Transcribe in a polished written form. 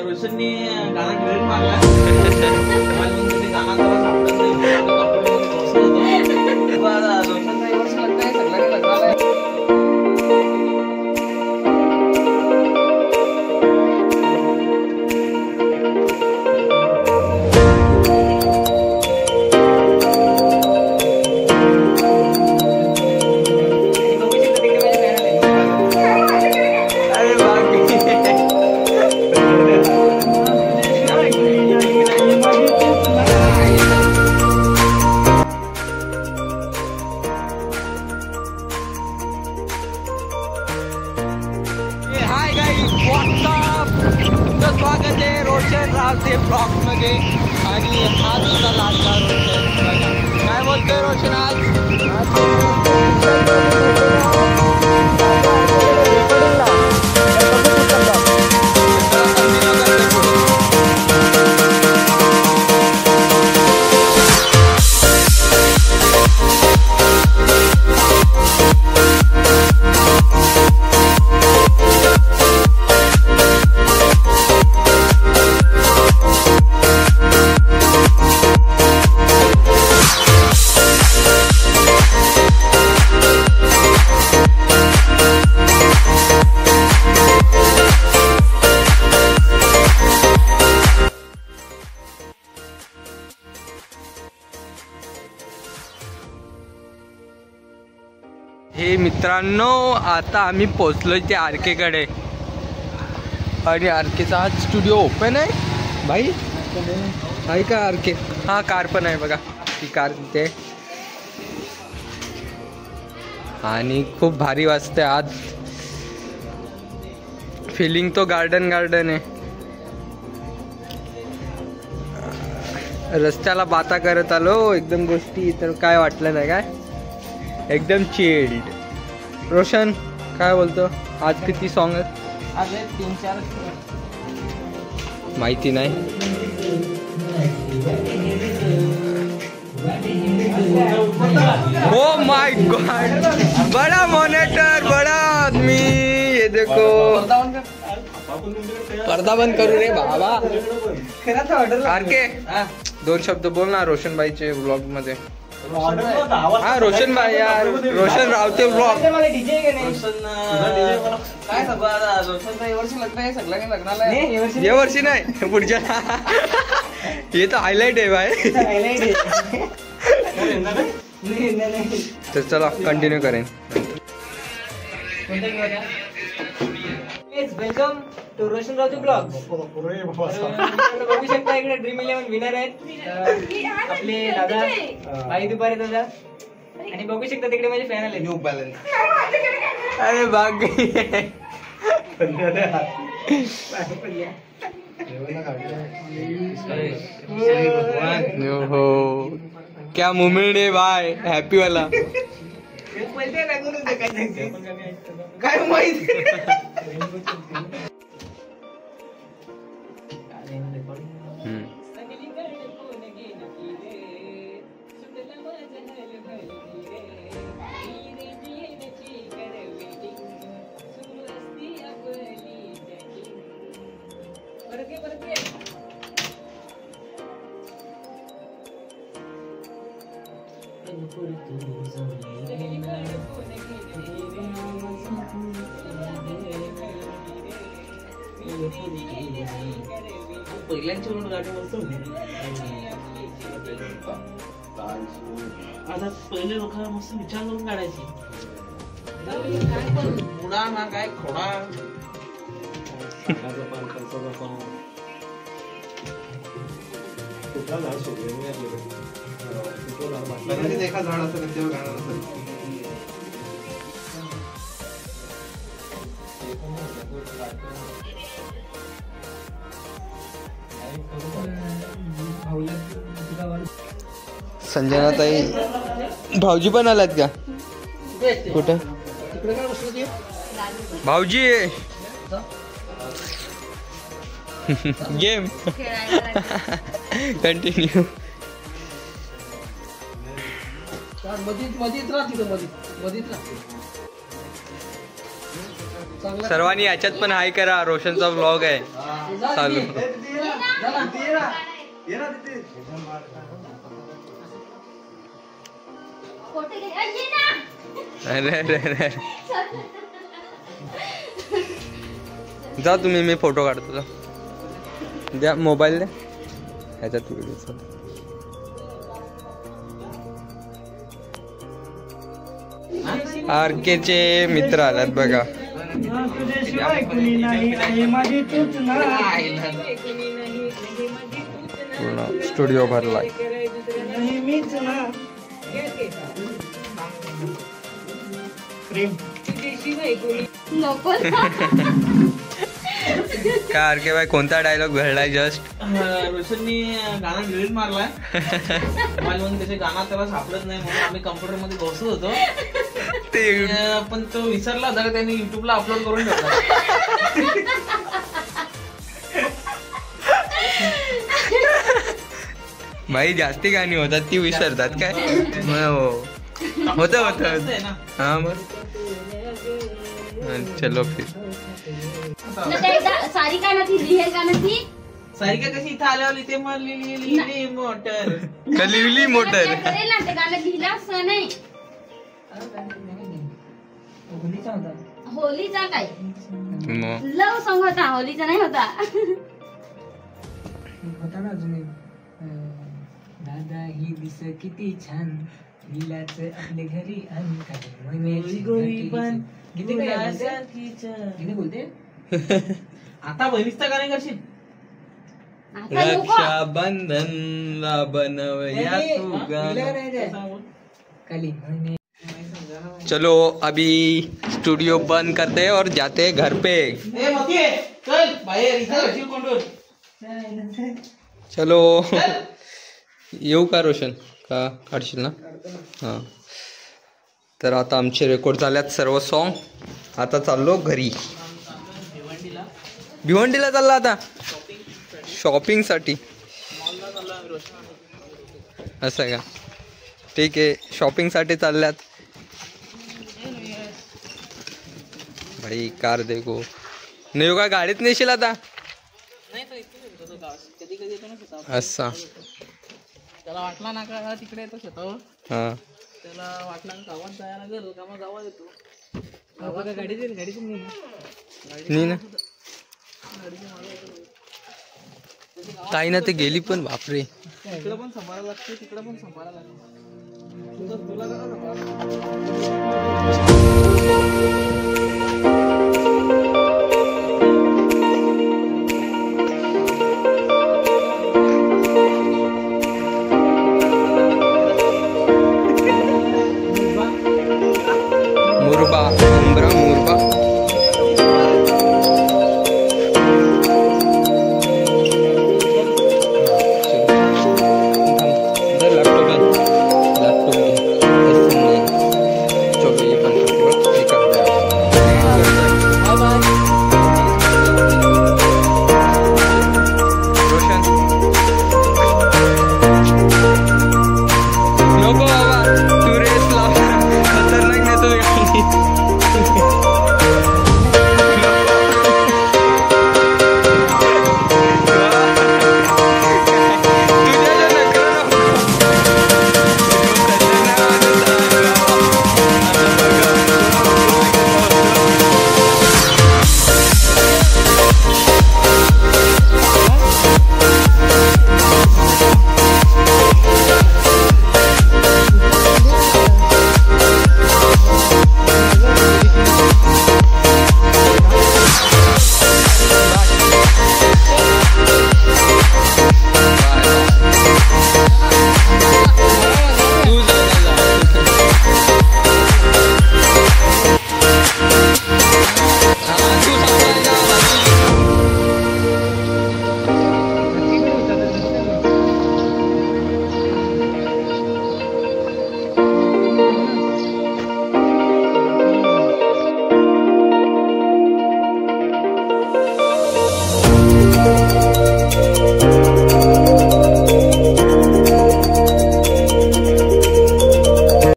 रोशनने गाणं घेऊन मारला गाणं स्वागत आहे रोशन रावते ब्लॉग मध्ये आणि हा तुझा लाडका रोशन काय बोलतोय रोशन आज हे मित्रांनो आता आम्ही पोचलोय ते आरके कडे आणि आरकेचा आज स्टुडिओ ओपन आहे भाई आहे का आरके हा कार पण आहे बघा ती कार तिथे आणि खूप भारी वाजते आज फिलिंग तो गार्डन गार्डन आहे रस्त्याला बाता करत आलो एकदम गोष्टी तर काय वाटलं नाही काय एकदम चिल्ड रोशन काय बोलतो आज किती सॉन्ग आहेत आज 3-4 माहिती नाही ओ माय गॉड बड़ा मॉनिटर बड़ा आदमी ये देखो पर्दा बंद करू रे बाबा आरके 2 शब्द बोल ना रोशन भाईचे व्लॉग मध्ये हा रोशन भाई यार रोशन रावते ब्लॉग ये वर्षी नाही पुढच्या ये तो हायलाइट आहे भाई तर चला कंटिन्यू करेन welcome to Roshan Rawate blog बघू शकता इकडे ड्रीम 11 विनर आहेत आपले दादा भाई दुपारी दादा आणि बघू शकता तिकडे माझे फॅन आले न्यू बॅलन्स अरे बाग हो क्या मोमेंट है भाई हैप्पी वाला काय माहिती पहिल्यांची गाडी मस्त होती आता पहिले लोक मस्त विचार करून काढायचे मुडा ना काय खोडा एका झाड असेल तेव्हा गाणं असेल संजना ताई भाऊजी पण आलात का कुठं भाऊजी गेम कंटिन्यू सर्वांनी याच्यात पण हाय करा रोशनचा व्लॉग आहे चालू. अरे अरे अरे जा तुम्ही, मी फोटो काढतो. द्या मोबाईल द्या, ह्याच्यात व्हिडिओ चालू. आरकेचे मित्र आलात बघा. पूर्ण स्टुडिओ भरलाय. काय आरके बाई, कोणता डायलॉग घडलाय जस्ट? रोशननी गाणं डिलीट मारलाय मोबाईल मध्ये. त्याचे गाणं त्याला सापडत नाही म्हणून आम्ही कम्प्युटर मध्ये बसत होतो ते पण तो विसरला होता. त्यांनी युट्यूबला अपलोड करून ठेवला. भाई जास्ती गाणी होतात ती विसरतात काय? होत होत. हा मग चलो फिर. सारिका नथी रिहल का नथी. सारिका कशी इथं आल्यावर लिहिते मग लिहिली मोटर. लिहिली मोटर. करेल ना ते गाणं लिहिलं असं नाही. होलीचा काय लव सॉंग होता, होलीचा नाही होता. होता ना अजून एक. दादा ही दिस किती छान, लिलाच आपल्या घरी किती बोलते. आता बहिणीचं गाणे करशील. रक्षाबंधन ला बनवया तू गाणं. चलो अभी स्टूडियो बंद करते हैं और जाते हैं घर पे. चल बाहेर इथं कोंडून. चलो येऊ का रोशन? का काढशील ना? हां. तर आता आमचे रेकॉर्ड झाल्यात सर्व सॉन्ग. आता चाललो घरी. भिवंडीला चालला आता शॉपिंगसाठी. असं का? ठीक आहे, शॉपिंगसाठी चालल्यात. भाई कार देखो. नाही का गाडीत नेशील आता? असा त्याला वाटला ना का तिकडे येतो शेतावर. हा, त्याला वाटला गावात जायला गेलो का मग गावात येतो. गाडीतून नाही ना काही ना ते गेली पण. बापरे, तिकडे पण सांभाळायला लागते, तिकडे पण सांभाळायला लागते. तुला